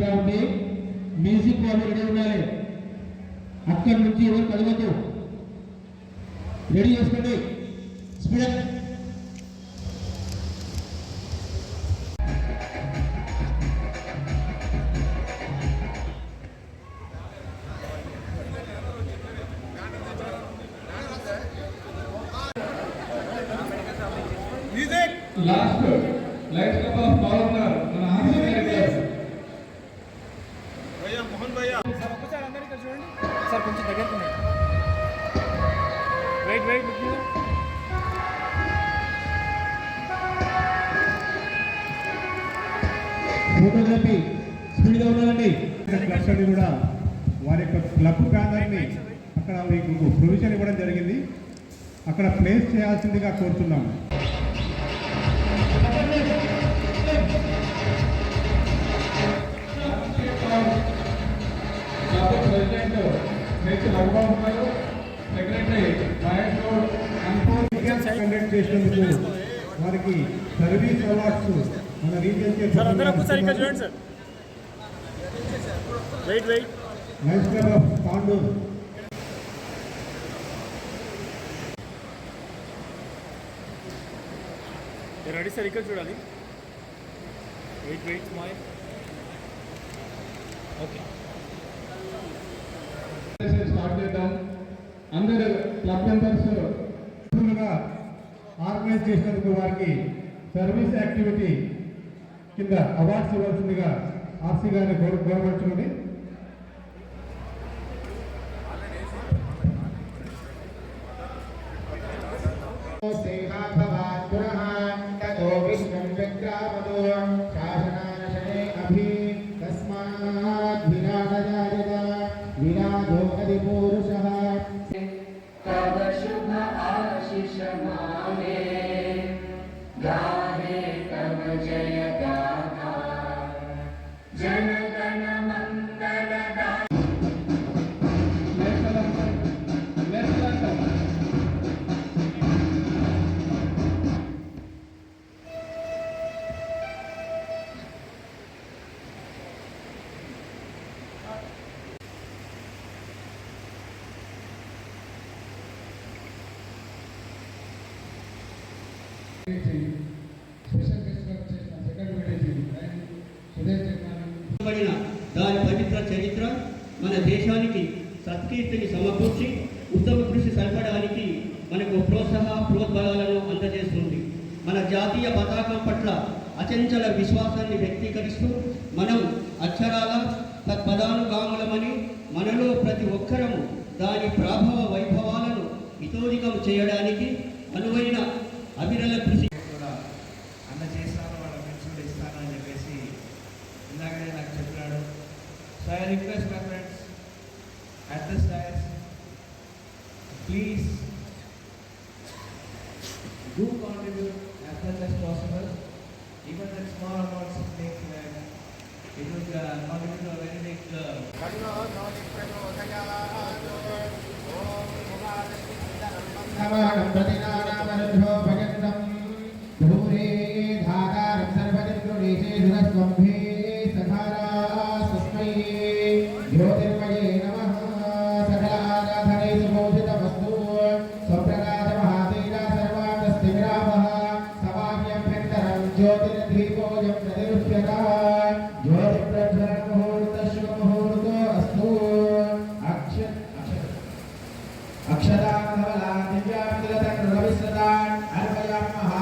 కాబట్టి మ్యూజిక్ వాళ్ళు రెడీ ఉండాలి. అక్కడి నుంచి ఎవరు కదలదు, రెడీ చేసుకోండి. Speed last light club of పాల్గొన్నారు మన ఆర్సీ డైరెక్టర్ భయ్యా మోహన్ భయ్యా సార్ ఒక్కసారి అందరూ ఇక్కడ చూడండి సార్, కొంచెం దగ్గరికి వెయిట్ వెయిట్ ఫోటోగ్రఫీ స్పీడ్గా ఉండాలండి. క్లబ్స్ అన్ని కూడా వారి యొక్క క్లబ్ ప్రాంతాన్ని అక్కడ మీకు ప్రొవిజన్ ఇవ్వడం జరిగింది. అక్కడ ప్లేస్ చేయాల్సిందిగా కోరుతున్నాము. ప్రెసిడెంట్ హెచ్ రఘుబాబు గారు, సెక్రటరీ మహేష్ గౌడ్ కండక్ట్ చేసినందుకు వారికి సర్వీస్ అవార్డ్స్ మన రీజన్ చూడండి sir. Wait wait lions club of Tandur ready sir, ఇక్కడ చూడాలి. Wait wait smile. Okay, start చేద్దాం. అందరు క్లబ్ మెంబర్స్ ఆర్గనైజ్ చేసినందుకు వారికి సర్వీస్ యాక్టివిటీ కింద అవార్డ్స్ ఇవ్వాల్సిందిగా ఆర్సీ గారిని గౌరవించుకుని तव शुभ आशीष माने गाहे तव जय गाथा जन गण मंगल దాని పవిత్ర చరిత్ర మన దేశానికి సత్కీర్తిని సమకూర్చి ఉత్తమ కృషి సరిపడానికి మనకు ప్రోద్బలాలను అందజేస్తుంది. మన జాతీయ పతాకం పట్ల అచంచల విశ్వాసాన్ని వ్యక్తీకరిస్తూ మనం అక్షరాల తత్పదానుగాములమని, మనలో ప్రతి ఒక్కరము దాని ప్రభావ వైభవాలను ఇతోధికం చేయడానికి అనువైన అవిరల కృషి అందజేస్తాను, వాళ్ళ ఫ్రెండ్స్ కూడా ఇస్తాను అని చెప్పేసి ఇందాకనే నాకు చెప్పినాడు. So I request my friends at this time please do contribute as much as possible, even that small amounts of things that it would contribute to a very big ज्योतिर्मये नमः. सकल आराधने सुबोधितमस्तु. स्वप्रकाश महातेजा सर्वान्तस्तिमिरावः. समाह्यभ्यन्तरं ज्योतिर्दीपोऽयं प्रतिरुष्यता. ज्योतिप्रज्वलन मुहूर्तः शुभमुहूर्तो अस्तु. अक्षतां धवलां दिव्यां तिलतं रविस्रतान् अर्पयामः.